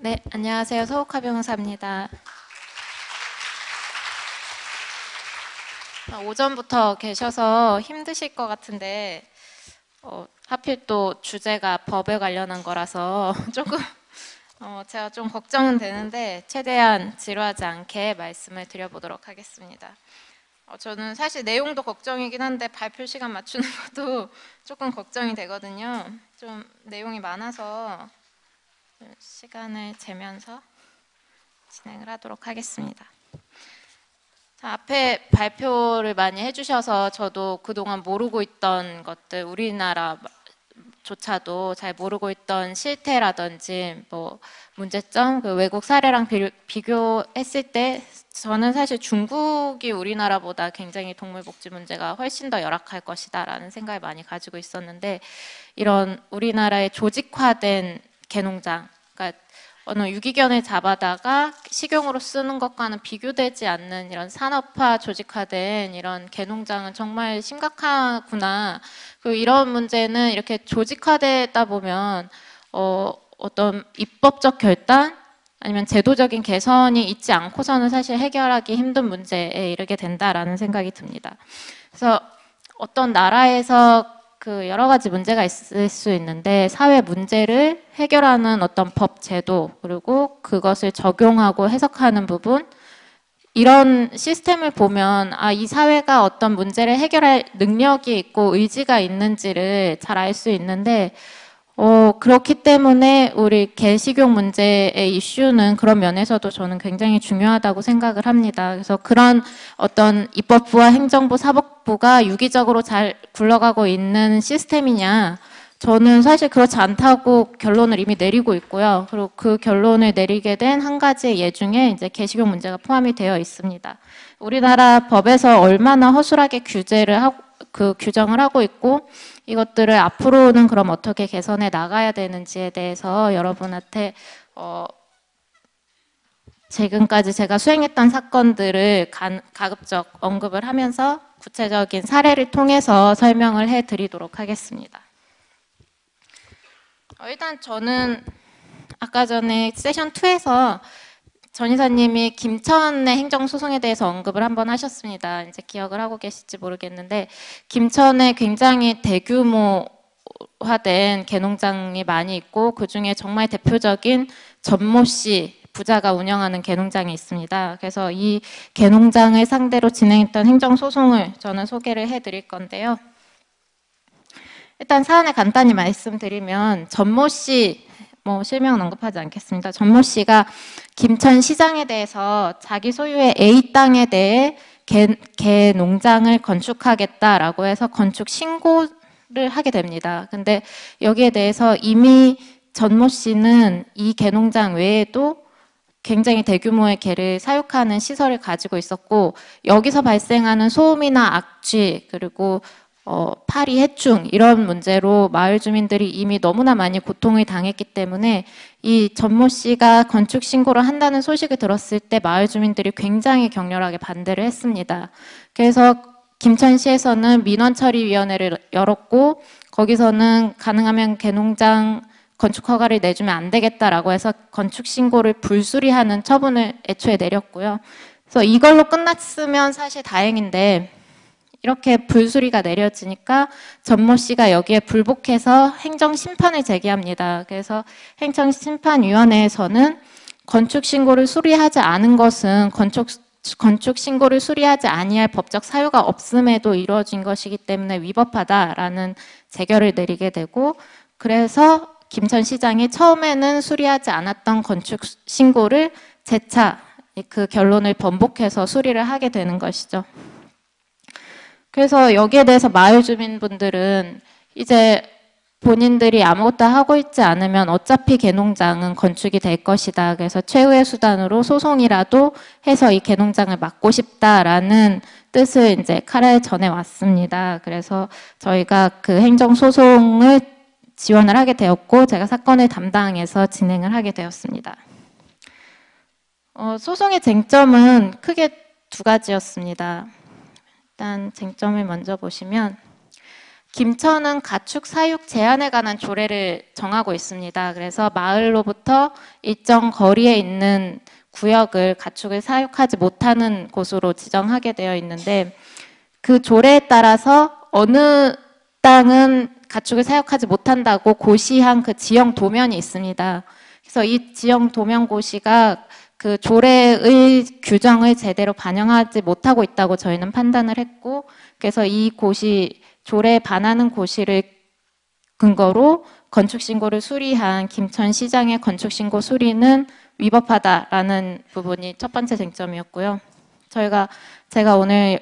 네, 안녕하세요. 서욱화 변호사입니다. 오전부터 계셔서 힘드실 것 같은데 하필 또 주제가 법에 관련한 거라서 조금 제가 좀 걱정은 되는데 최대한 지루하지 않게 말씀을 드려보도록 하겠습니다. 저는 사실 내용도 걱정이긴 한데 발표 시간 맞추는 것도 조금 걱정이 되거든요. 좀 내용이 많아서 시간을 재면서 진행을 하도록 하겠습니다. 자, 앞에 발표를 많이 해주셔서 저도 그동안 모르고 있던 것들, 우리나라조차도 잘 모르고 있던 실태라든지 뭐 문제점, 그 외국 사례랑 비교했을 때 저는 사실 중국이 우리나라보다 굉장히 동물복지 문제가 훨씬 더 열악할 것이다라는 생각을 많이 가지고 있었는데, 이런 우리나라의 조직화된 개농장, 그러니까 어느 유기견을 잡아다가 식용으로 쓰는 것과는 비교되지 않는 이런 산업화 조직화된 이런 개농장은 정말 심각하구나. 그리고 이런 문제는 이렇게 조직화되다 보면 어떤 입법적 결단 아니면 제도적인 개선이 있지 않고서는 사실 해결하기 힘든 문제에 이르게 된다라는 생각이 듭니다. 그래서 어떤 나라에서 그 여러 가지 문제가 있을 수 있는데 사회 문제를 해결하는 어떤 법 제도 그리고 그것을 적용하고 해석하는 부분, 이런 시스템을 보면 이 사회가 어떤 문제를 해결할 능력이 있고 의지가 있는지를 잘 알 수 있는데, 그렇기 때문에 우리 개식용 문제의 이슈는 그런 면에서도 저는 굉장히 중요하다고 생각을 합니다. 그래서 그런 어떤 입법부와 행정부, 사법부가 유기적으로 잘 굴러가고 있는 시스템이냐, 저는 사실 그렇지 않다고 결론을 이미 내리고 있고요. 그리고 그 결론을 내리게 된 한 가지의 예 중에 이제 개식용 문제가 포함이 되어 있습니다. 우리나라 법에서 얼마나 허술하게 규정을 하고 있고 이것들을 앞으로는 그럼 어떻게 개선해 나가야 되는지에 대해서 여러분한테 지금까지 제가 수행했던 사건들을 가급적 언급을 하면서 구체적인 사례를 통해서 설명을 해드리도록 하겠습니다. 일단 저는 아까 전에 세션 2에서 전 이사님이 김천의 행정소송에 대해서 언급을 한번 하셨습니다. 이제 기억을 하고 계실지 모르겠는데, 김천에 굉장히 대규모화된 개농장이 많이 있고 그 중에 정말 대표적인 전모 씨 부자가 운영하는 개농장이 있습니다. 그래서 이 개농장을 상대로 진행했던 행정소송을 저는 소개를 해드릴 건데요. 일단 사안을 간단히 말씀드리면 전모 씨, 실명은 언급하지 않겠습니다. 전모 씨가 김천시장에 대해서 자기 소유의 A 땅에 대해 개 농장을 건축하겠다라고 해서 건축 신고를 하게 됩니다. 근데 여기에 대해서 이미 전모 씨는 이 개농장 외에도 굉장히 대규모의 개를 사육하는 시설을 가지고 있었고, 여기서 발생하는 소음이나 악취 그리고 파리, 해충 이런 문제로 마을 주민들이 이미 너무나 많이 고통을 당했기 때문에 이 전모 씨가 건축 신고를 한다는 소식을 들었을 때 마을 주민들이 굉장히 격렬하게 반대를 했습니다. 그래서 김천시에서는 민원처리위원회를 열었고 거기서는 가능하면 개농장 건축 허가를 내주면 안 되겠다라고 해서 건축 신고를 불수리하는 처분을 애초에 내렸고요. 그래서 이걸로 끝났으면 사실 다행인데 이렇게 불수리가 내려지니까 전모 씨가 여기에 불복해서 행정심판을 제기합니다. 그래서 행정심판위원회에서는 건축 신고를 수리하지 않은 것은 건축 신고를 수리하지 아니할 법적 사유가 없음에도 이루어진 것이기 때문에 위법하다라는 재결을 내리게 되고, 그래서 김천시장이 처음에는 수리하지 않았던 건축 신고를 재차 그 결론을 번복해서 수리를 하게 되는 것이죠. 그래서 여기에 대해서 마을 주민분들은 이제 본인들이 아무것도 하고 있지 않으면 어차피 개농장은 건축이 될 것이다. 그래서 최후의 수단으로 소송이라도 해서 이 개농장을 막고 싶다라는 뜻을 이제 칼을 전해왔습니다. 그래서 저희가 그 행정소송을 지원을 하게 되었고 제가 사건을 담당해서 진행을 하게 되었습니다. 소송의 쟁점은 크게 두 가지였습니다. 일단 쟁점을 먼저 보시면 김천은 가축 사육 제한에 관한 조례를 정하고 있습니다. 그래서 마을로부터 일정 거리에 있는 구역을 가축을 사육하지 못하는 곳으로 지정하게 되어 있는데 그 조례에 따라서 어느 땅은 가축을 사육하지 못한다고 고시한 그 지형 도면이 있습니다. 그래서 이 지형 도면 고시가 그 조례의 규정을 제대로 반영하지 못하고 있다고 저희는 판단을 했고, 그래서 이 고시, 조례에 반하는 고시를 근거로 건축신고를 수리한 김천시장의 건축신고 수리는 위법하다라는 부분이 첫 번째 쟁점이었고요. 제가 오늘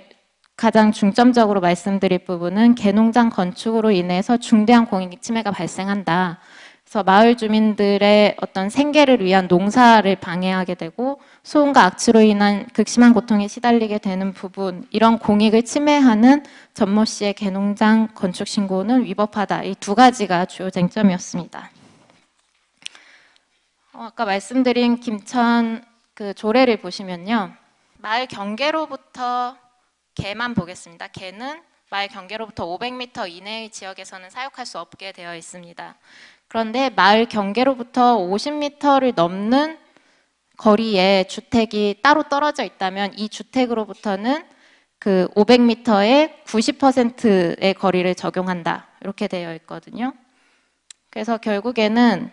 가장 중점적으로 말씀드릴 부분은 개농장 건축으로 인해서 중대한 공익 침해가 발생한다. 그래서 마을 주민들의 어떤 생계를 위한 농사를 방해하게 되고 소음과 악취로 인한 극심한 고통에 시달리게 되는 부분, 이런 공익을 침해하는 전모 씨의 개농장 건축 신고는 위법하다. 이 두 가지가 주요 쟁점이었습니다. 아까 말씀드린 김천 그 조례를 보시면요, 마을 경계로부터 개만 보겠습니다. 개는 마을 경계로부터 500m 이내의 지역에서는 사육할 수 없게 되어 있습니다. 그런데 마을 경계로부터 50m를 넘는 거리에 주택이 따로 떨어져 있다면 이 주택으로부터는 그 500m의 90%의 거리를 적용한다. 이렇게 되어 있거든요. 그래서 결국에는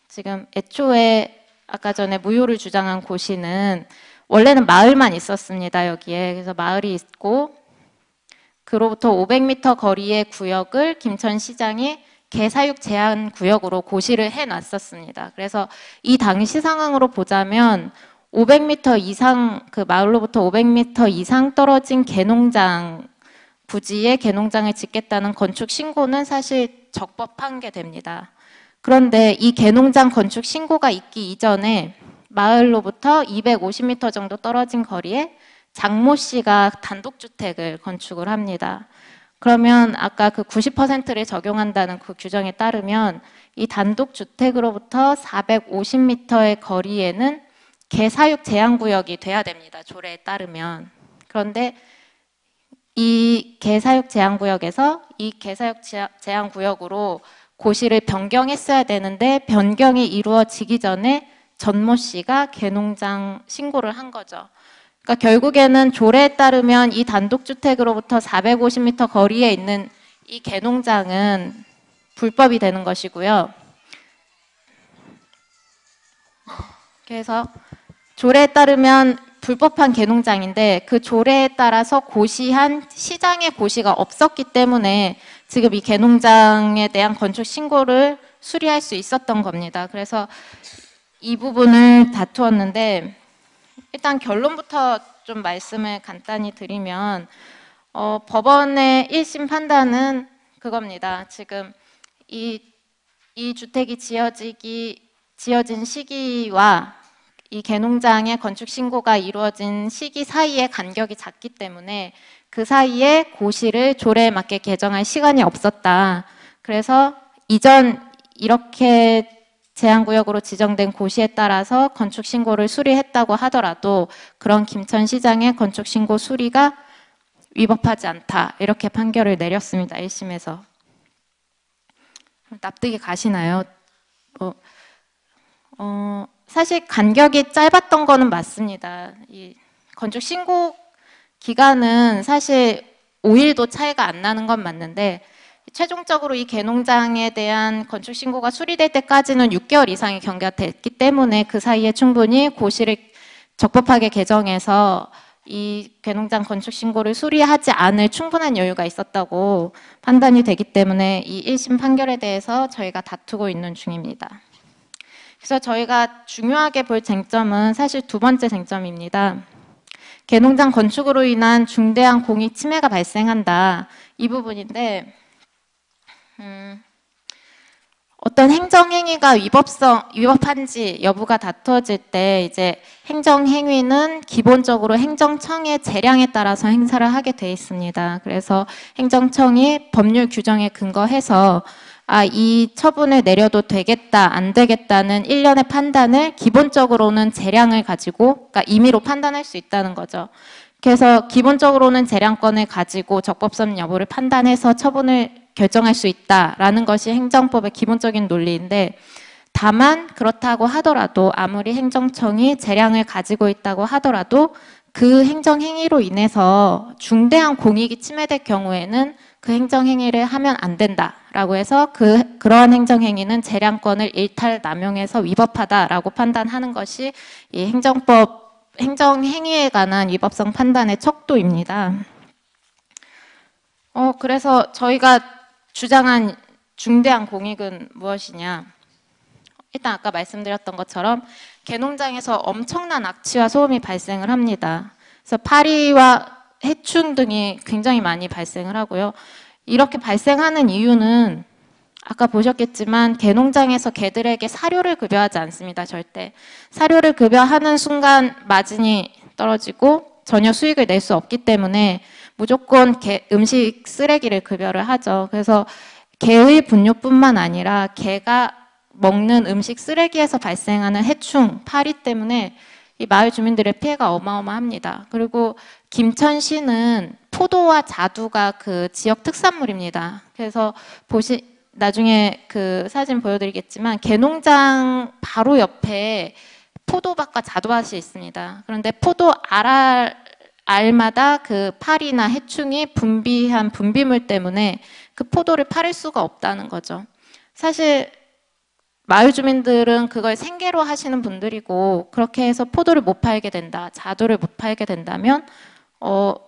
지금 애초에 아까 전에 무효를 주장한 고시는 원래는 마을만 있었습니다. 여기에. 그래서 마을이 있고 그로부터 500m 거리의 구역을 김천시장이 개사육 제한 구역으로 고시를 해놨었습니다. 그래서 이 당시 상황으로 보자면 500m 이상, 그 마을로부터 500m 이상 떨어진 개농장, 부지에 개농장을 짓겠다는 건축 신고는 사실 적법한 게 됩니다. 그런데 이 개농장 건축 신고가 있기 이전에 마을로부터 250m 정도 떨어진 거리에 장모 씨가 단독주택을 건축을 합니다. 그러면 아까 그 90%를 적용한다는 그 규정에 따르면 이 단독주택으로부터 450m의 거리에는 개사육 제한구역이 돼야 됩니다. 조례에 따르면. 그런데 이 개사육 제한구역에서 이 개사육 제한구역으로 고시를 변경했어야 되는데 변경이 이루어지기 전에 전모 씨가 개농장 신고를 한 거죠. 그러니까 결국에는 조례에 따르면 이 단독주택으로부터 450m 거리에 있는 이 개농장은 불법이 되는 것이고요. 그래서 조례에 따르면 불법한 개농장인데 그 조례에 따라서 고시한 시장의 고시가 없었기 때문에 지금 이 개농장에 대한 건축 신고를 수리할 수 있었던 겁니다. 그래서 이 부분을 다투었는데 일단 결론부터 좀 말씀을 간단히 드리면 법원의 1심 판단은 그겁니다. 지금 이 주택이 지어진 시기와 이 개농장의 건축 신고가 이루어진 시기 사이의 간격이 작기 때문에 그 사이에 고시를 조례에 맞게 개정할 시간이 없었다. 그래서 이전 이렇게 제한구역으로 지정된 고시에 따라서 건축신고를 수리했다고 하더라도 그런 김천시장의 건축신고 수리가 위법하지 않다. 이렇게 판결을 내렸습니다. 1심에서. 납득이 가시나요? 사실 간격이 짧았던 거는 맞습니다. 이 건축신고 기간은 사실 5일도 차이가 안 나는 건 맞는데 최종적으로 이 개농장에 대한 건축 신고가 수리될 때까지는 6개월 이상이 경과가 됐기 때문에 그 사이에 충분히 고시를 적법하게 개정해서 이 개농장 건축 신고를 수리하지 않을 충분한 여유가 있었다고 판단이 되기 때문에 이 1심 판결에 대해서 저희가 다투고 있는 중입니다. 그래서 저희가 중요하게 볼 쟁점은 사실 두 번째 쟁점입니다. 개농장 건축으로 인한 중대한 공익 침해가 발생한다. 이 부분인데 어떤 행정행위가 위법한지 여부가 다투어질 때 이제 행정행위는 기본적으로 행정청의 재량에 따라서 행사를 하게 돼 있습니다. 그래서 행정청이 법률 규정에 근거해서 이 처분을 내려도 되겠다, 안 되겠다는 일련의 판단을 기본적으로는 재량을 가지고, 그러니까 임의로 판단할 수 있다는 거죠. 그래서 기본적으로는 재량권을 가지고 적법성 여부를 판단해서 처분을 결정할 수 있다라는 것이 행정법의 기본적인 논리인데, 다만 그렇다고 하더라도 아무리 행정청이 재량을 가지고 있다고 하더라도 그 행정행위로 인해서 중대한 공익이 침해될 경우에는 그 행정행위를 하면 안 된다라고 해서 그러한 행정행위는 재량권을 일탈 남용해서 위법하다라고 판단하는 것이 이 행정행위에 관한 위법성 판단의 척도입니다. 그래서 저희가 주장한 중대한 공익은 무엇이냐? 일단 아까 말씀드렸던 것처럼 개농장에서 엄청난 악취와 소음이 발생을 합니다. 그래서 파리와 해충 등이 굉장히 많이 발생을 하고요. 이렇게 발생하는 이유는 아까 보셨겠지만 개농장에서 개들에게 사료를 급여하지 않습니다. 절대. 사료를 급여하는 순간 마진이 떨어지고 전혀 수익을 낼 수 없기 때문에 무조건 음식 쓰레기를 급여를 하죠. 그래서 개의 분뇨뿐만 아니라 개가 먹는 음식 쓰레기에서 발생하는 해충, 파리 때문에 이 마을 주민들의 피해가 어마어마합니다. 그리고 김천시는 포도와 자두가 그 지역 특산물입니다. 그래서 나중에 그 사진 보여드리겠지만 개농장 바로 옆에 포도밭과 자두밭이 있습니다. 그런데 포도 알마다 그 파리나 해충이 분비한 분비물 때문에 그 포도를 팔을 수가 없다는 거죠. 사실 마을 주민들은 그걸 생계로 하시는 분들이고 그렇게 해서 포도를 못 팔게 된다, 자두를 못 팔게 된다면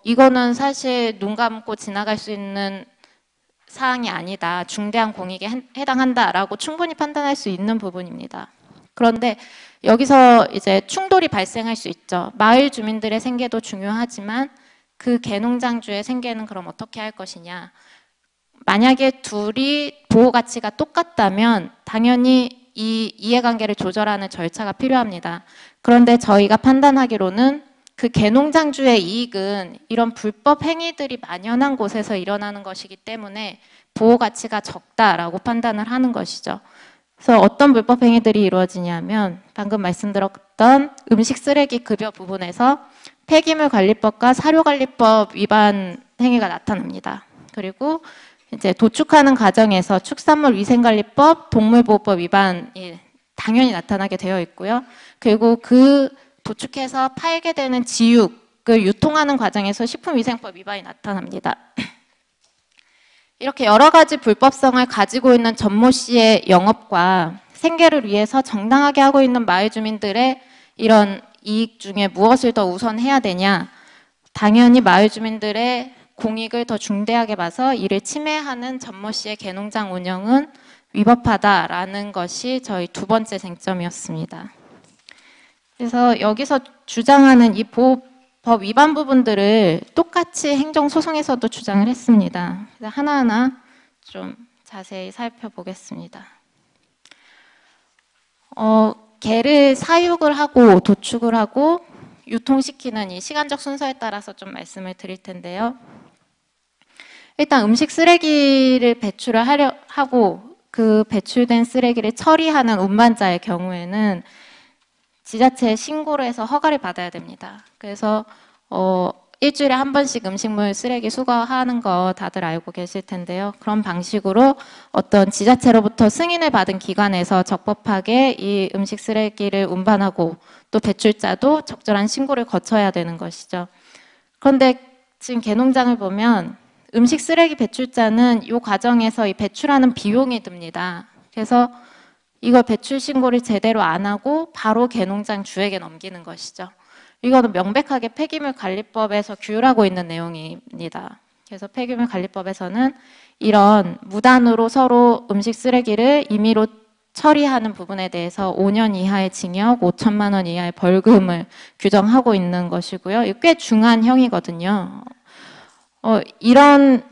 이거는 사실 눈 감고 지나갈 수 있는 사항이 아니다. 중대한 공익에 해당한다라고 충분히 판단할 수 있는 부분입니다. 그런데 여기서 이제 충돌이 발생할 수 있죠. 마을 주민들의 생계도 중요하지만 그 개농장주의 생계는 그럼 어떻게 할 것이냐. 만약에 둘이 보호 가치가 똑같다면 당연히 이 이해관계를 조절하는 절차가 필요합니다. 그런데 저희가 판단하기로는 그 개농장주의 이익은 이런 불법 행위들이 만연한 곳에서 일어나는 것이기 때문에 보호 가치가 적다라고 판단을 하는 것이죠. 그래서 어떤 불법 행위들이 이루어지냐면 방금 말씀드렸던 음식 쓰레기 급여 부분에서 폐기물 관리법과 사료 관리법 위반 행위가 나타납니다. 그리고 이제 도축하는 과정에서 축산물 위생관리법, 동물보호법 위반이 당연히 나타나게 되어 있고요. 그리고 그 도축해서 팔게 되는 지육을 유통하는 과정에서 식품위생법 위반이 나타납니다. 이렇게 여러 가지 불법성을 가지고 있는 전모 씨의 영업과 생계를 위해서 정당하게 하고 있는 마을 주민들의 이런 이익 중에 무엇을 더 우선해야 되냐? 당연히 마을 주민들의 공익을 더 중대하게 봐서 이를 침해하는 전모 씨의 개농장 운영은 위법하다라는 것이 저희 두 번째 쟁점이었습니다. 그래서 여기서 주장하는 이 보호법 위반 부분들을 똑같이 행정소송에서도 주장을 했습니다. 그래서 하나하나 좀 자세히 살펴보겠습니다. 개를 사육을 하고 도축을 하고 유통시키는 이 시간적 순서에 따라서 좀 말씀을 드릴 텐데요. 일단 음식 쓰레기를 배출을 하고 그 배출된 쓰레기를 처리하는 운반자의 경우에는 지자체에 신고를 해서 허가를 받아야 됩니다. 그래서 일주일에 한 번씩 음식물 쓰레기 수거하는 거 다들 알고 계실 텐데요. 그런 방식으로 어떤 지자체로부터 승인을 받은 기관에서 적법하게 이 음식 쓰레기를 운반하고 또 배출자도 적절한 신고를 거쳐야 되는 것이죠. 그런데 지금 개농장을 보면 음식 쓰레기 배출자는 이 과정에서 이 배출하는 비용이 듭니다. 그래서 이거 배출 신고를 제대로 안 하고 바로 개농장 주에게 넘기는 것이죠. 이거는 명백하게 폐기물 관리법에서 규율하고 있는 내용입니다. 그래서 폐기물 관리법에서는 이런 무단으로 서로 음식 쓰레기를 임의로 처리하는 부분에 대해서 5년 이하의 징역, 5천만 원 이하의 벌금을 규정하고 있는 것이고요. 이게 꽤 중한 형이거든요. 이런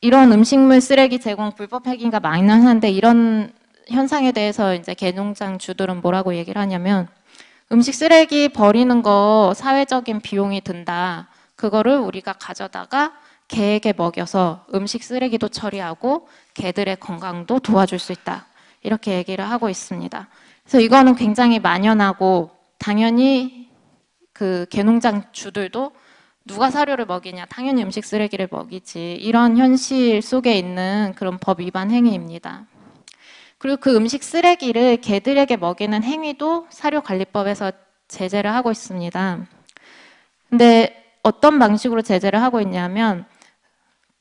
음식물 쓰레기 제공 불법 폐기가 만연한데 이런 현상에 대해서 이제 개농장 주들은 뭐라고 얘기를 하냐면 음식 쓰레기 버리는 거 사회적인 비용이 든다. 그거를 우리가 가져다가 개에게 먹여서 음식 쓰레기도 처리하고 개들의 건강도 도와줄 수 있다. 이렇게 얘기를 하고 있습니다. 그래서 이거는 굉장히 만연하고 당연히 그 개농장 주들도 누가 사료를 먹이냐, 당연히 음식 쓰레기를 먹이지. 이런 현실 속에 있는 그런 법 위반 행위입니다. 그리고 그 음식 쓰레기를 개들에게 먹이는 행위도 사료관리법에서 제재를 하고 있습니다. 근데 어떤 방식으로 제재를 하고 있냐면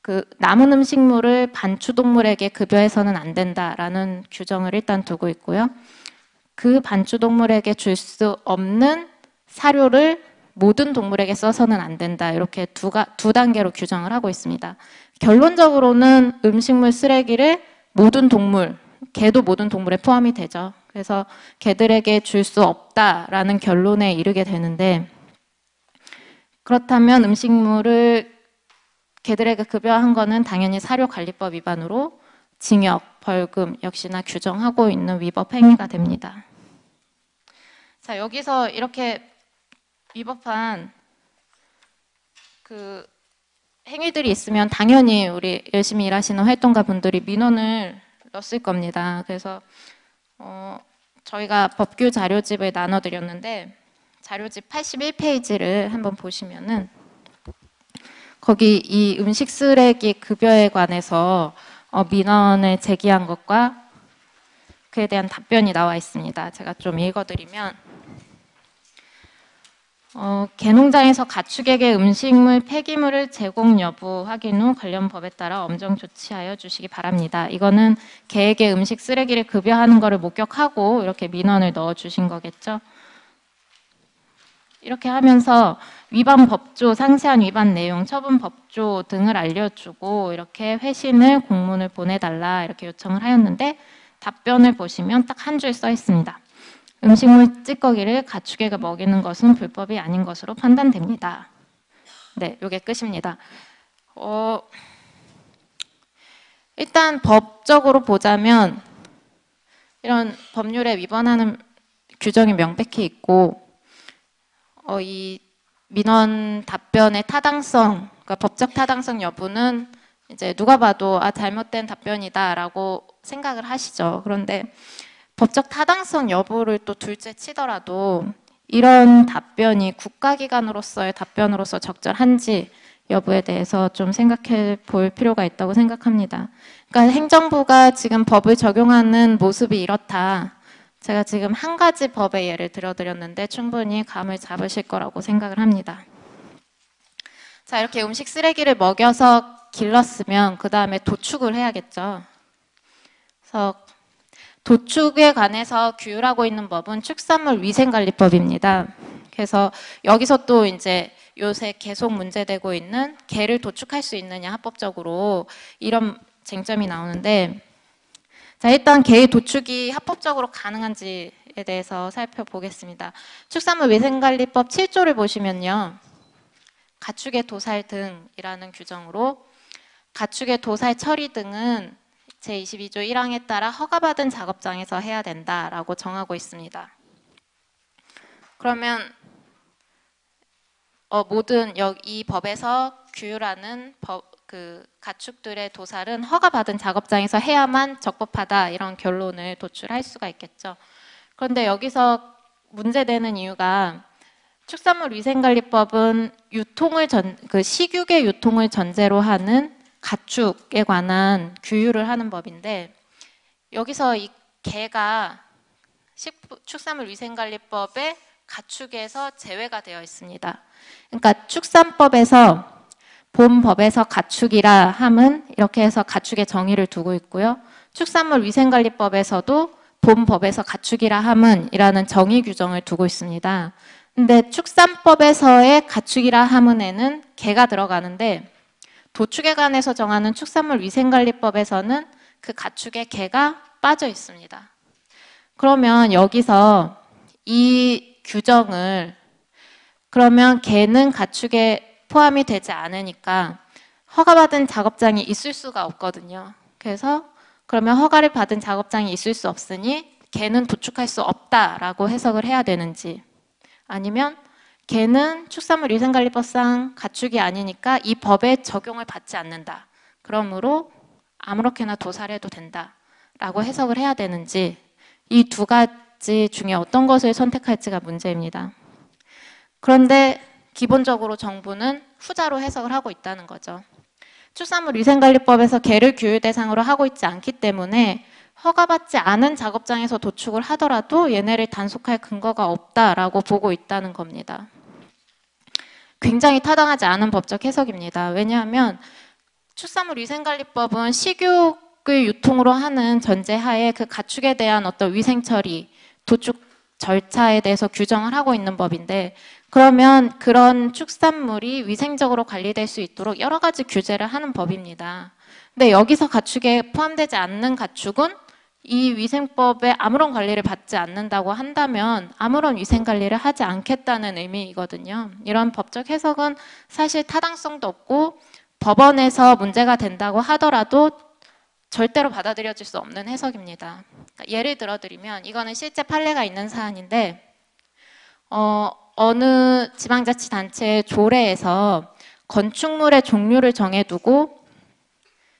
그 남은 음식물을 반추동물에게 급여해서는 안 된다라는 규정을 일단 두고 있고요. 그 반추동물에게 줄 수 없는 사료를 모든 동물에게 써서는 안 된다. 이렇게 두 단계로 규정을 하고 있습니다. 결론적으로는 음식물 쓰레기를 모든 동물, 개도 모든 동물에 포함이 되죠. 그래서 개들에게 줄 수 없다라는 결론에 이르게 되는데 그렇다면 음식물을 개들에게 급여한 거는 당연히 사료관리법 위반으로 징역, 벌금 역시나 규정하고 있는 위법 행위가 됩니다. 자, 여기서 이렇게 위법한 그 행위들이 있으면 당연히 우리 열심히 일하시는 활동가 분들이 민원을 넣었을 겁니다. 그래서 저희가 법규 자료집을 나눠드렸는데 자료집 81페이지를 한번 보시면은 거기 이 음식 쓰레기 급여에 관해서 민원을 제기한 것과 그에 대한 답변이 나와 있습니다. 제가 좀 읽어드리면 개농장에서 가축에게 음식물 폐기물을 제공 여부 확인 후 관련 법에 따라 엄정 조치하여 주시기 바랍니다. 이거는 개에게 음식 쓰레기를 급여하는 것을 목격하고 이렇게 민원을 넣어 주신 거겠죠. 이렇게 하면서 위반 법조, 상세한 위반 내용, 처분 법조 등을 알려주고 이렇게 회신을 공문을 보내달라 이렇게 요청을 하였는데 답변을 보시면 딱 한 줄 써 있습니다. 음식물 찌꺼기를 가축에게 먹이는 것은 불법이 아닌 것으로 판단됩니다. 네, 이게 끝입니다. 일단 법적으로 보자면 이런 법률에 위반하는 규정이 명백히 있고 이 민원 답변의 타당성, 그러니까 법적 타당성 여부는 이제 누가 봐도 잘못된 답변이다라고 생각을 하시죠. 그런데 법적 타당성 여부를 또 둘째 치더라도 이런 답변이 국가기관으로서의 답변으로서 적절한지 여부에 대해서 좀 생각해 볼 필요가 있다고 생각합니다. 그러니까 행정부가 지금 법을 적용하는 모습이 이렇다. 제가 지금 한 가지 법의 예를 들어드렸는데 충분히 감을 잡으실 거라고 생각을 합니다. 자, 이렇게 음식 쓰레기를 먹여서 길렀으면 그 다음에 도축을 해야겠죠. 그래서 도축에 관해서 규율하고 있는 법은 축산물 위생관리법입니다. 그래서 여기서 또 이제 요새 계속 문제되고 있는 개를 도축할 수 있느냐 합법적으로 이런 쟁점이 나오는데 자, 일단 개의 도축이 합법적으로 가능한지에 대해서 살펴보겠습니다. 축산물 위생관리법 7조를 보시면요. 가축의 도살 등이라는 규정으로 가축의 도살 처리 등은 제22조 1항에 따라 허가받은 작업장에서 해야 된다라고 정하고 있습니다. 그러면 모든 이 법에서 규율하는 그 가축들의 도살은 허가받은 작업장에서 해야만 적법하다 이런 결론을 도출할 수가 있겠죠. 그런데 여기서 문제되는 이유가 축산물 위생관리법은 식육의 유통을 전제로 하는 가축에 관한 규율을 하는 법인데 여기서 이 개가 축산물 위생관리법의 가축에서 제외가 되어 있습니다. 그러니까 축산법에서 본 법에서 가축이라 함은 이렇게 해서 가축의 정의를 두고 있고요. 축산물 위생관리법에서도 본 법에서 가축이라 함은 이라는 정의 규정을 두고 있습니다. 근데 축산법에서의 가축이라 함은에는 개가 들어가는데 도축에 관해서 정하는 축산물 위생관리법에서는 그 가축의 개가 빠져 있습니다. 그러면 여기서 이 규정을 그러면 개는 가축에 포함이 되지 않으니까 허가받은 작업장이 있을 수가 없거든요. 그래서 그러면 허가를 받은 작업장이 있을 수 없으니 개는 도축할 수 없다라고 해석을 해야 되는지 아니면 개는 축산물위생관리법상 가축이 아니니까 이 법의 적용을 받지 않는다. 그러므로 아무렇게나 도살을 해도 된다라고 해석을 해야 되는지 이 두 가지 중에 어떤 것을 선택할지가 문제입니다. 그런데 기본적으로 정부는 후자로 해석을 하고 있다는 거죠. 축산물위생관리법에서 개를 규율 대상으로 하고 있지 않기 때문에 허가받지 않은 작업장에서 도축을 하더라도 얘네를 단속할 근거가 없다라고 보고 있다는 겁니다. 굉장히 타당하지 않은 법적 해석입니다. 왜냐하면 축산물위생관리법은 식육을 유통으로 하는 전제하에 그 가축에 대한 어떤 위생처리, 도축 절차에 대해서 규정을 하고 있는 법인데 그러면 그런 축산물이 위생적으로 관리될 수 있도록 여러 가지 규제를 하는 법입니다. 근데 여기서 가축에 포함되지 않는 가축은 이 위생법에 아무런 관리를 받지 않는다고 한다면 아무런 위생관리를 하지 않겠다는 의미이거든요. 이런 법적 해석은 사실 타당성도 없고 법원에서 문제가 된다고 하더라도 절대로 받아들여질 수 없는 해석입니다. 그러니까 예를 들어드리면 이거는 실제 판례가 있는 사안인데 어느 지방자치단체의 조례에서 건축물의 종류를 정해두고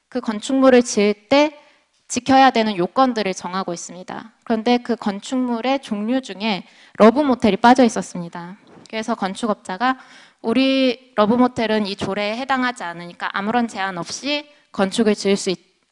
그 건축물을 지을 때 지켜야 되는 요건들을 정하고 있습니다. 그런데 그 건축물의 종류 중에 러브모텔이 빠져 있었습니다. 그래서 건축업자가 우리 러브모텔은 이 조례에 해당하지 않으니까 아무런 제한 없이 건축을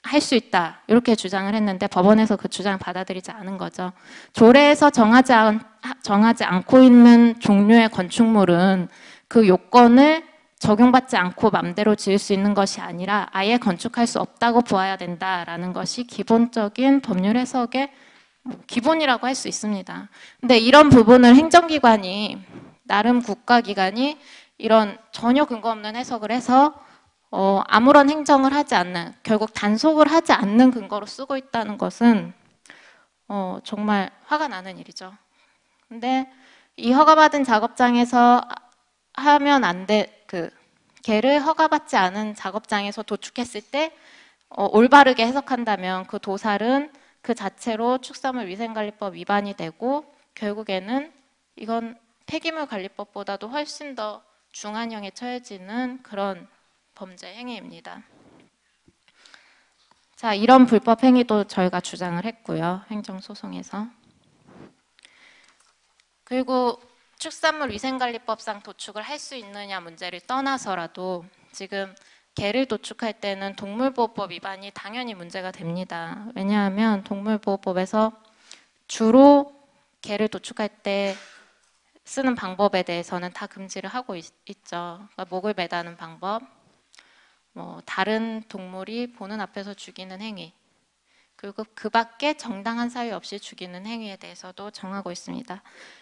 할 수 있다 이렇게 주장을 했는데 법원에서 그 주장을 받아들이지 않은 거죠. 조례에서 정하지 않고 있는 종류의 건축물은 그 요건을 적용받지 않고 맘대로 지을 수 있는 것이 아니라 아예 건축할 수 없다고 보아야 된다라는 것이 기본적인 법률 해석의 기본이라고 할 수 있습니다. 근데 이런 부분을 행정기관이 나름 국가기관이 이런 전혀 근거 없는 해석을 해서 아무런 행정을 하지 않는 결국 단속을 하지 않는 근거로 쓰고 있다는 것은 정말 화가 나는 일이죠. 근데 이 허가받은 작업장에서 하면 안 돼, 개를 허가받지 않은 작업장에서 도축했을 때 올바르게 해석한다면 그 도살은 그 자체로 축산물위생관리법 위반이 되고 결국에는 이건 폐기물관리법보다도 훨씬 더 중한형에 처해지는 그런 범죄 행위입니다. 자, 이런 불법 행위도 저희가 주장을 했고요. 행정소송에서. 그리고 축산물위생관리법상 도축을 할 수 있느냐 문제를 떠나서라도 지금 개를 도축할 때는 동물보호법 위반이 당연히 문제가 됩니다. 왜냐하면 동물보호법에서 주로 개를 도축할 때 쓰는 방법에 대해서는 다 금지를 하고 있죠. 그러니까 목을 매다는 방법, 다른 동물이 보는 앞에서 죽이는 행위, 그리고 그 밖에 정당한 사유 없이 죽이는 행위에 대해서도 정하고 있습니다.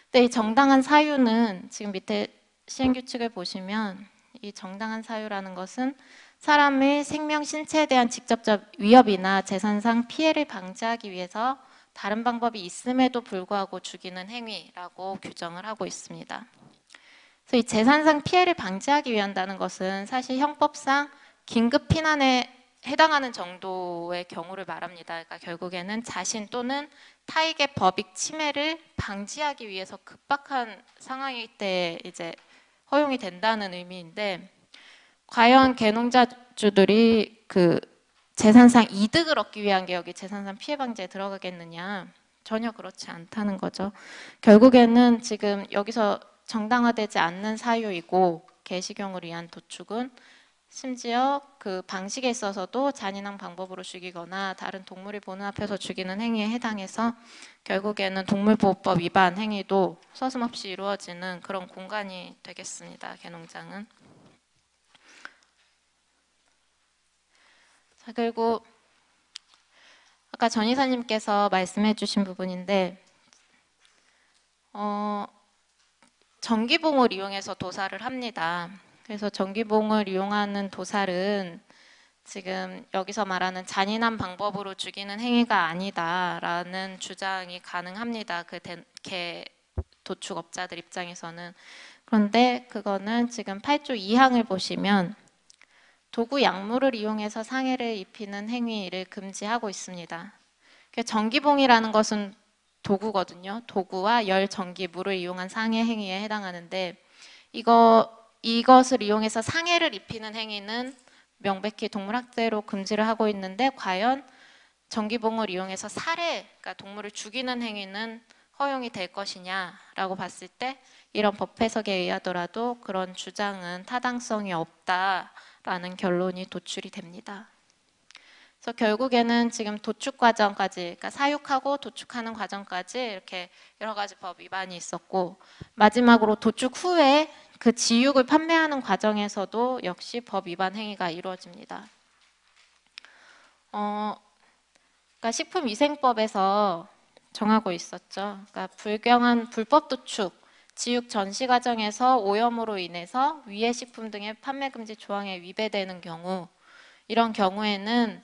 근데 이 정당한 사유는 지금 밑에 시행규칙을 보시면 이 정당한 사유라는 것은 사람의 생명, 신체에 대한 직접적 위협이나 재산상 피해를 방지하기 위해서 다른 방법이 있음에도 불구하고 죽이는 행위라고 규정을 하고 있습니다. 그래서 이 재산상 피해를 방지하기 위한다는 것은 사실 형법상 긴급 피난에 해당하는 정도의 경우를 말합니다. 그러니까 결국에는 자신 또는 타익의 법익 침해를 방지하기 위해서 급박한 상황일 때 이제 허용이 된다는 의미인데 과연 개농자주들이 그 재산상 이득을 얻기 위한 게 여기 재산상 피해 방지에 들어가겠느냐? 전혀 그렇지 않다는 거죠. 결국에는 지금 여기서 정당화되지 않는 사유이고 개식용을 위한 도축은 심지어 그 방식에 있어서도 잔인한 방법으로 죽이거나 다른 동물이 보는 앞에서 죽이는 행위에 해당해서 결국에는 동물보호법 위반 행위도 서슴없이 이루어지는 그런 공간이 되겠습니다. 개농장은. 자, 그리고 아까 전 이사님께서 말씀해 주신 부분인데 전기봉을 이용해서 도살을 합니다. 그래서 전기봉을 이용하는 도살은 지금 여기서 말하는 잔인한 방법으로 죽이는 행위가 아니다라는 주장이 가능합니다. 그 개 도축업자들 입장에서는. 그런데 그거는 지금 8조 2항을 보시면 도구 약물을 이용해서 상해를 입히는 행위를 금지하고 있습니다. 전기봉이라는 것은 도구거든요. 도구와 열, 전기, 물을 이용한 상해 행위에 해당하는데 이것을 이용해서 상해를 입히는 행위는 명백히 동물학대로 금지를 하고 있는데 과연 전기봉을 이용해서 살해, 그러니까 동물을 죽이는 행위는 허용이 될 것이냐라고 봤을 때 이런 법 해석에 의하더라도 그런 주장은 타당성이 없다라는 결론이 도출이 됩니다. 그래서 결국에는 지금 도축 과정까지, 그러니까 사육하고 도축하는 과정까지 이렇게 여러 가지 법 위반이 있었고, 마지막으로 도축 후에 그 지육을 판매하는 과정에서도 역시 법 위반 행위가 이루어집니다. 그러니까 식품위생법에서 정하고 있었죠. 그러니까 불경한 불법 도축, 지육 전시 과정에서 오염으로 인해서 위해 식품 등의 판매 금지 조항에 위배되는 경우, 이런 경우에는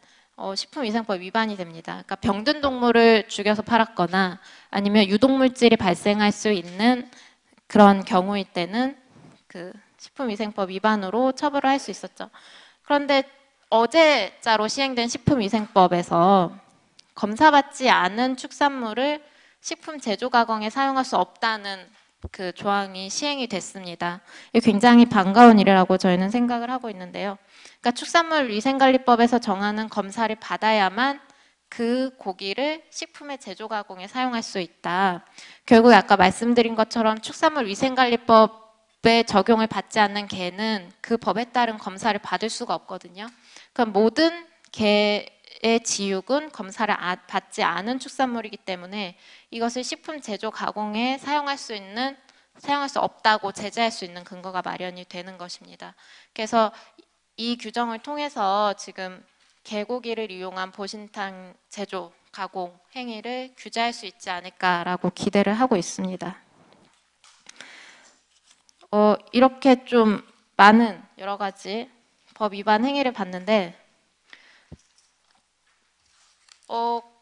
식품위생법 위반이 됩니다. 그러니까 병든 동물을 죽여서 팔았거나 아니면 유독물질이 발생할 수 있는 그런 경우일 때는 그 식품위생법 위반으로 처벌을 할 수 있었죠. 그런데 어제자로 시행된 식품위생법에서 검사받지 않은 축산물을 식품 제조 가공에 사용할 수 없다는 그 조항이 시행이 됐습니다. 이게 굉장히 반가운 일이라고 저희는 생각을 하고 있는데요. 그러니까 축산물위생관리법에서 정하는 검사를 받아야만 그 고기를 식품의 제조 가공에 사용할 수 있다. 결국 아까 말씀드린 것처럼 축산물위생관리법에 적용을 받지 않는 개는 그 법에 따른 검사를 받을 수가 없거든요. 그럼 모든 개의 지육은 검사를 받지 않은 축산물이기 때문에 이것을 식품 제조 가공에 사용할 수 없다고 제재할 수 있는 근거가 마련이 되는 것입니다. 그래서 이 규정을 통해서 지금 개고기를 이용한 보신탕 제조, 가공 행위를 규제할 수 있지 않을까라고 기대를 하고 있습니다. 이렇게 좀 많은 여러 가지 법 위반 행위를 봤는데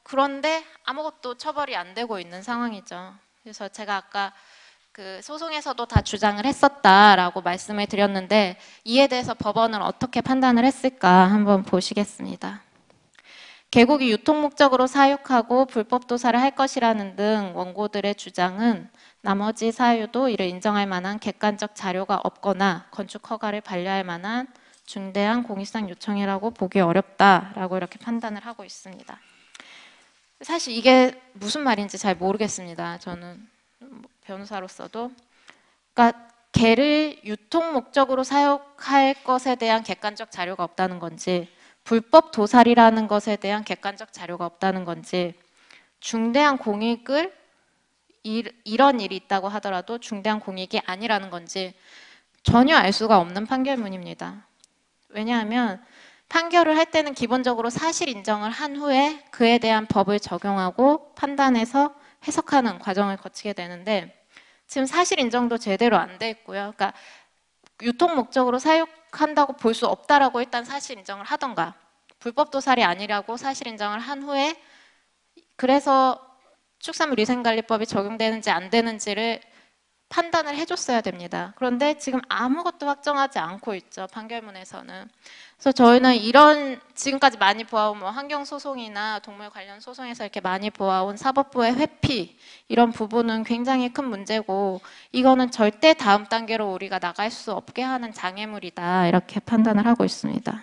그런데 아무것도 처벌이 안 되고 있는 상황이죠. 그래서 제가 아까 그 소송에서도 다 주장을 했었다라고 말씀을 드렸는데 이에 대해서 법원은 어떻게 판단을 했을까 한번 보시겠습니다. 개고기 유통 목적으로 사육하고 불법 도살을 할 것이라는 등 원고들의 주장은 나머지 사유도 이를 인정할 만한 객관적 자료가 없거나 건축 허가를 반려할 만한 중대한 공익상 요청이라고 보기 어렵다라고 이렇게 판단을 하고 있습니다. 사실 이게 무슨 말인지 잘 모르겠습니다. 저는 변호사로서도. 그러니까 개를 유통 목적으로 사육할 것에 대한 객관적 자료가 없다는 건지, 불법 도살이라는 것에 대한 객관적 자료가 없다는 건지, 중대한 공익을 이런 일이 있다고 하더라도 중대한 공익이 아니라는 건지 전혀 알 수가 없는 판결문입니다. 왜냐하면 판결을 할 때는 기본적으로 사실 인정을 한 후에 그에 대한 법을 적용하고 판단해서 해석하는 과정을 거치게 되는데 지금 사실 인정도 제대로 안 돼 있고요. 그러니까 유통 목적으로 사육한다고 볼 수 없다라고 일단 사실 인정을 하던가 불법 도살이 아니라고 사실 인정을 한 후에 그래서 축산물위생관리법이 적용되는지 안 되는지를 판단을 해줬어야 됩니다. 그런데 지금 아무것도 확정하지 않고 있죠. 판결문에서는. 그래서 저희는 이런 지금까지 많이 보아온 뭐 환경소송이나 동물 관련 소송에서 이렇게 많이 보아온 사법부의 회피 이런 부분은 굉장히 큰 문제고 이거는 절대 다음 단계로 우리가 나갈 수 없게 하는 장애물이다 이렇게 판단을 하고 있습니다.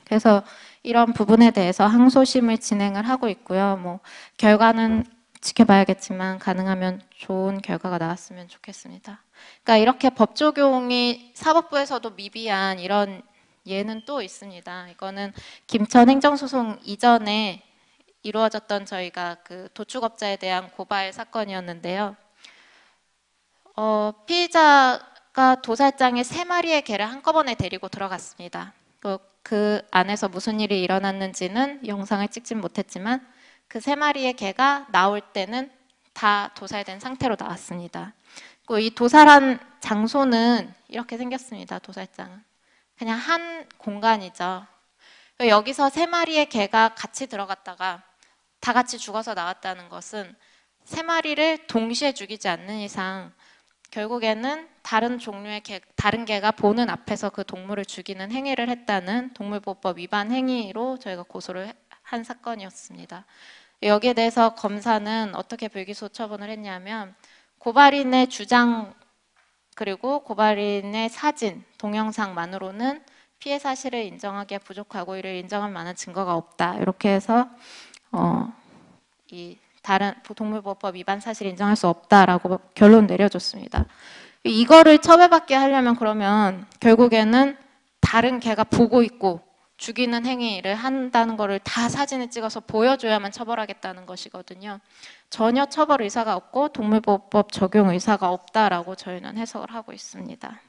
그래서 이런 부분에 대해서 항소심을 진행을 하고 있고요. 뭐 결과는 지켜봐야겠지만 가능하면 좋은 결과가 나왔으면 좋겠습니다. 그러니까 이렇게 법 적용이 사법부에서도 미비한 이런 예는 또 있습니다. 이거는 김천 행정소송 이전에 이루어졌던 저희가 그 도축업자에 대한 고발 사건이었는데요. 피의자가 도살장에 3마리의 개를 한꺼번에 데리고 들어갔습니다. 그 안에서 무슨 일이 일어났는지는 영상을 찍진 못했지만 그 3마리의 개가 나올 때는 다 도살된 상태로 나왔습니다. 그리고 이 도살한 장소는 이렇게 생겼습니다. 도살장은. 그냥 한 공간이죠. 여기서 3마리의 개가 같이 들어갔다가 다 같이 죽어서 나왔다는 것은 3마리를 동시에 죽이지 않는 이상 결국에는 다른 종류의 다른 개가 보는 앞에서 그 동물을 죽이는 행위를 했다는 동물보호법 위반 행위로 저희가 고소를 한 사건이었습니다. 여기에 대해서 검사는 어떻게 불기소 처분을 했냐면 고발인의 주장을 그리고 고발인의 사진, 동영상만으로는 피해 사실을 인정하기에 부족하고 이를 인정할 만한 증거가 없다. 이렇게 해서 이 다른 동물보호법 위반 사실 인정할 수 없다라고 결론 내려줬습니다. 이거를 처벌받게 하려면 그러면 결국에는 다른 개가 보고 있고 죽이는 행위를 한다는 거를 다 사진을 찍어서 보여줘야만 처벌하겠다는 것이거든요. 전혀 처벌 의사가 없고 동물보호법 적용 의사가 없다라고 저희는 해석을 하고 있습니다.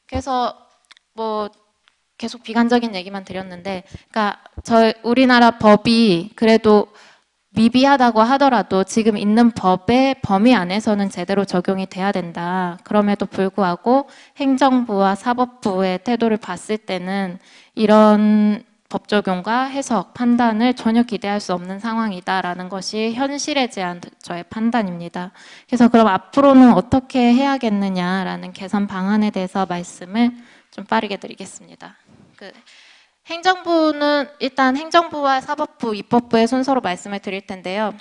그래서 뭐 계속 비관적인 얘기만 드렸는데, 그러니까 우리나라 법이 그래도 미비하다고 하더라도 지금 있는 법의 범위 안에서는 제대로 적용이 돼야 된다. 그럼에도 불구하고 행정부와 사법부의 태도를 봤을 때는 이런 법 적용과 해석, 판단을 전혀 기대할 수 없는 상황이다라는 것이 현실에 대한 저의 판단입니다. 그래서 그럼 앞으로는 어떻게 해야겠느냐라는 개선 방안에 대해서 말씀을 좀 빠르게 드리겠습니다. 행정부는 일단 행정부와 사법부, 입법부의 순서로 말씀을 드릴 텐데요.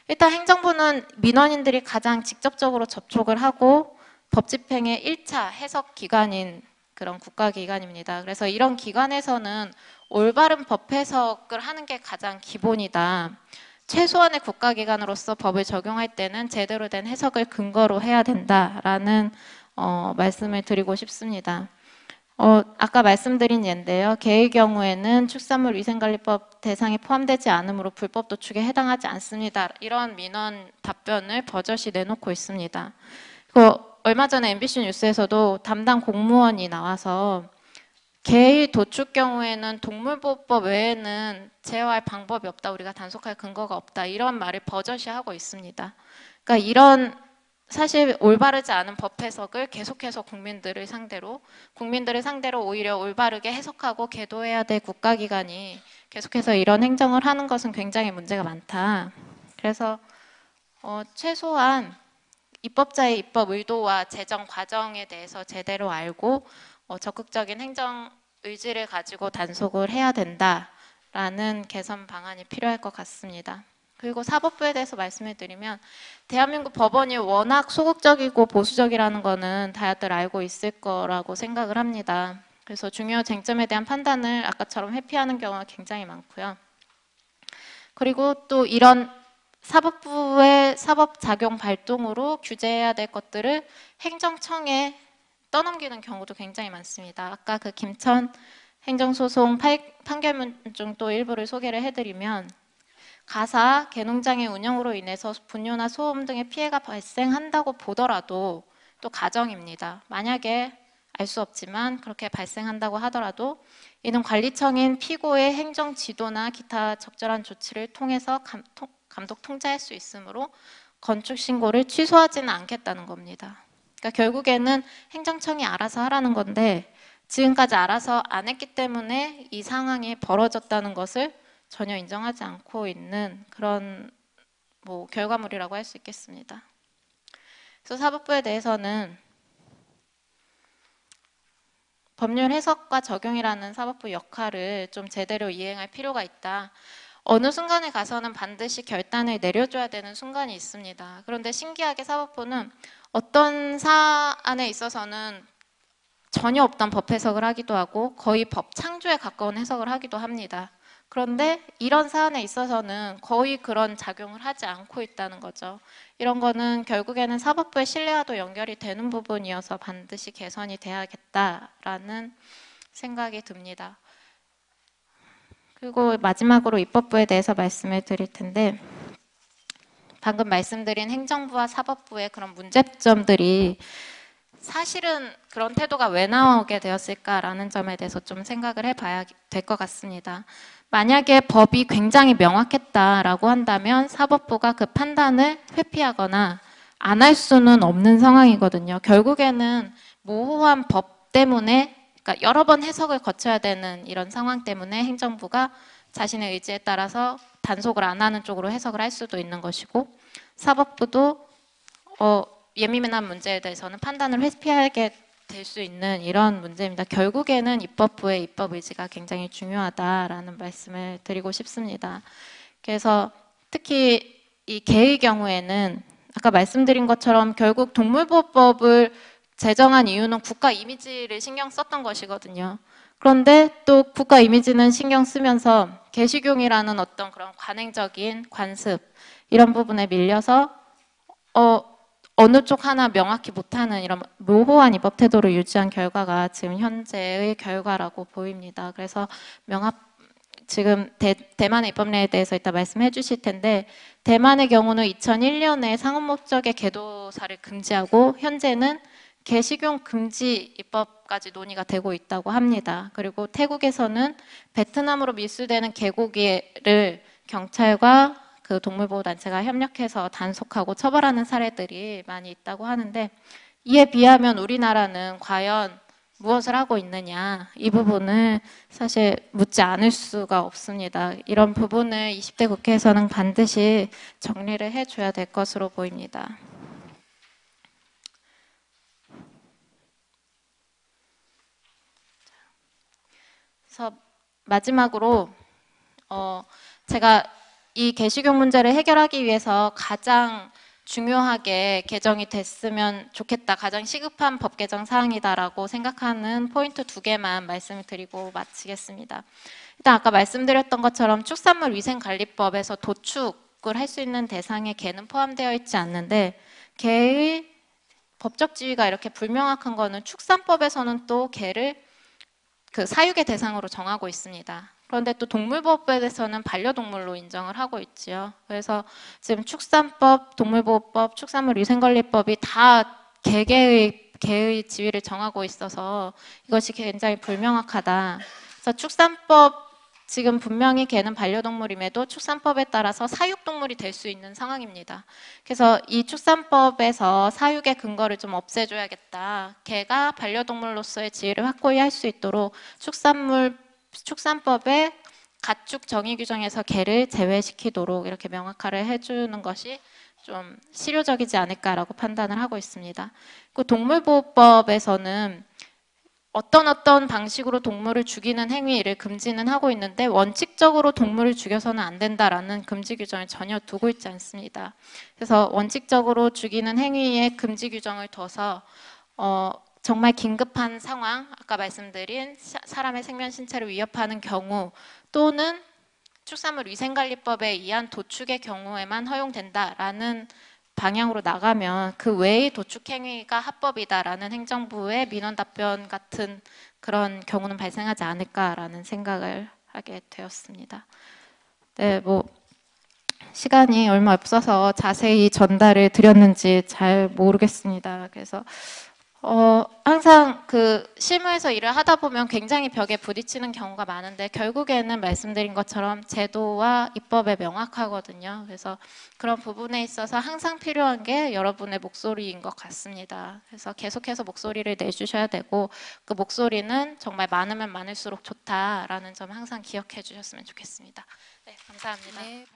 일단 행정부는 민원인들이 가장 직접적으로 접촉을 하고 법 집행의 1차 해석 기관인 그런 국가기관입니다. 그래서 이런 기관에서는 올바른 법 해석을 하는 게 가장 기본이다. 최소한의 국가기관으로서 법을 적용할 때는 제대로 된 해석을 근거로 해야 된다라는 말씀을 드리고 싶습니다. 아까 말씀드린 예인데요. 개의 경우에는 축산물 위생관리법 대상에 포함되지 않으므로 불법 도축에 해당하지 않습니다. 이런 민원 답변을 버젓이 내놓고 있습니다. 얼마 전에 MBC 뉴스에서도 담당 공무원이 나와서 개의 도축 경우에는 동물보호법 외에는 제어할 방법이 없다. 우리가 단속할 근거가 없다. 이런 말을 버젓이 하고 있습니다. 그러니까 이런 사실 올바르지 않은 법 해석을 계속해서 국민들을 상대로 오히려 올바르게 해석하고 계도해야 될 국가기관이 계속해서 이런 행정을 하는 것은 굉장히 문제가 많다. 그래서 최소한 입법자의 입법 의도와 제정 과정에 대해서 제대로 알고 적극적인 행정 의지를 가지고 단속을 해야 된다라는 개선 방안이 필요할 것 같습니다. 그리고 사법부에 대해서 말씀을 드리면 대한민국 법원이 워낙 소극적이고 보수적이라는 거는 다들 알고 있을 거라고 생각을 합니다. 그래서 중요 쟁점에 대한 판단을 아까처럼 회피하는 경우가 굉장히 많고요. 그리고 또 이런 사법부의 사법작용 발동으로 규제해야 될 것들을 행정청에 떠넘기는 경우도 굉장히 많습니다. 아까 그 김천 행정소송 판결문 중 또 일부를 소개를 해드리면 가사 개농장의 운영으로 인해서 분뇨나 소음 등의 피해가 발생한다고 보더라도 또 가정입니다. 만약에 알 수 없지만 그렇게 발생한다고 하더라도 이는 관리청인 피고의 행정 지도나 기타 적절한 조치를 통해서 감독 통제할 수 있으므로 건축 신고를 취소하지는 않겠다는 겁니다. 그러니까 결국에는 행정청이 알아서 하라는 건데 지금까지 알아서 안 했기 때문에 이 상황이 벌어졌다는 것을 전혀 인정하지 않고 있는 그런 결과물이라고 할 수 있겠습니다. 그래서 사법부에 대해서는 법률 해석과 적용이라는 사법부 역할을 좀 제대로 이행할 필요가 있다. 어느 순간에 가서는 반드시 결단을 내려줘야 되는 순간이 있습니다. 그런데 신기하게 사법부는 어떤 사안에 있어서는 전혀 없던 법 해석을 하기도 하고 거의 법 창조에 가까운 해석을 하기도 합니다. 그런데 이런 사안에 있어서는 거의 그런 작용을 하지 않고 있다는 거죠. 이런 거는 결국에는 사법부의 신뢰와도 연결이 되는 부분이어서 반드시 개선이 돼야겠다라는 생각이 듭니다. 그리고 마지막으로 입법부에 대해서 말씀을 드릴 텐데 방금 말씀드린 행정부와 사법부의 그런 문제점들이 사실은 그런 태도가 왜 나오게 되었을까라는 점에 대해서 좀 생각을 해봐야 될 것 같습니다. 만약에 법이 굉장히 명확했다라고 한다면 사법부가 그 판단을 회피하거나 안 할 수는 없는 상황이거든요. 결국에는 모호한 법 때문에 그러니까 여러 번 해석을 거쳐야 되는 이런 상황 때문에 행정부가 자신의 의지에 따라서 단속을 안 하는 쪽으로 해석을 할 수도 있는 것이고 사법부도 예민한 문제에 대해서는 판단을 회피하게 될 수 있는 이런 문제입니다. 결국에는 입법부의 입법 의지가 굉장히 중요하다라는 말씀을 드리고 싶습니다. 그래서 특히 이 개의 경우에는 아까 말씀드린 것처럼 결국 동물보호법을 제정한 이유는 국가 이미지를 신경 썼던 것이거든요. 그런데 또 국가 이미지는 신경 쓰면서 개식용이라는 어떤 그런 관행적인 관습 이런 부분에 밀려서 어느 쪽 하나 명확히 못하는 이런 모호한 입법 태도를 유지한 결과가 지금 현재의 결과라고 보입니다. 그래서 지금 대만의 입법례에 대해서 이따 말씀해 주실 텐데 대만의 경우는 2001년에 상업 목적의 개도사를 금지하고 현재는 개식용 금지 입법까지 논의가 되고 있다고 합니다. 그리고 태국에서는 베트남으로 밀수되는 개고기를 경찰과 그 동물보호단체가 협력해서 단속하고 처벌하는 사례들이 많이 있다고 하는데 이에 비하면 우리나라는 과연 무엇을 하고 있느냐 이 부분을 사실 묻지 않을 수가 없습니다. 이런 부분을 20대 국회에서는 반드시 정리를 해줘야 될 것으로 보입니다. 그래서 마지막으로 제가 이 개식용 문제를 해결하기 위해서 가장 중요하게 개정이 됐으면 좋겠다. 가장 시급한 법 개정 사항이다라고 생각하는 포인트 2개만 말씀을 드리고 마치겠습니다. 일단 아까 말씀드렸던 것처럼 축산물 위생관리법에서 도축을 할 수 있는 대상에 개는 포함되어 있지 않는데 개의 법적 지위가 이렇게 불명확한 거는 축산법에서는 또 개를 그 사육의 대상으로 정하고 있습니다. 그런데 또 동물보호법에서는 반려동물로 인정을 하고 있지요. 그래서 지금 축산법, 동물보호법, 축산물위생관리법이 다 개의 지위를 정하고 있어서 이것이 굉장히 불명확하다. 그래서 축산법 지금 분명히 개는 반려동물임에도 축산법에 따라서 사육동물이 될 수 있는 상황입니다. 그래서 이 축산법에서 사육의 근거를 좀 없애줘야겠다. 개가 반려동물로서의 지위를 확고히 할 수 있도록 축산법의 가축 정의 규정에서 개를 제외시키도록 이렇게 명확화를 해주는 것이 좀 실효적이지 않을까라고 판단을 하고 있습니다. 그 동물보호법에서는 어떤 방식으로 동물을 죽이는 행위를 금지는 하고 있는데 원칙적으로 동물을 죽여서는 안 된다라는 금지 규정을 전혀 두고 있지 않습니다. 그래서 원칙적으로 죽이는 행위에 금지 규정을 둬서 정말 긴급한 상황, 아까 말씀드린 사람의 생명 신체를 위협하는 경우 또는 축산물 위생관리법에 의한 도축의 경우에만 허용된다라는 방향으로 나가면 그 외의 도축 행위가 합법이다라는 행정부의 민원 답변 같은 그런 경우는 발생하지 않을까라는 생각을 하게 되었습니다. 네, 뭐 시간이 얼마 없어서 자세히 전달을 드렸는지 잘 모르겠습니다. 그래서 항상 그 실무에서 일을 하다 보면 굉장히 벽에 부딪히는 경우가 많은데 결국에는 말씀드린 것처럼 제도와 입법에 명확하거든요. 그래서 그런 부분에 있어서 항상 필요한 게 여러분의 목소리인 것 같습니다. 그래서 계속해서 목소리를 내주셔야 되고 그 목소리는 정말 많으면 많을수록 좋다라는 점 항상 기억해 주셨으면 좋겠습니다. 네, 감사합니다. 네.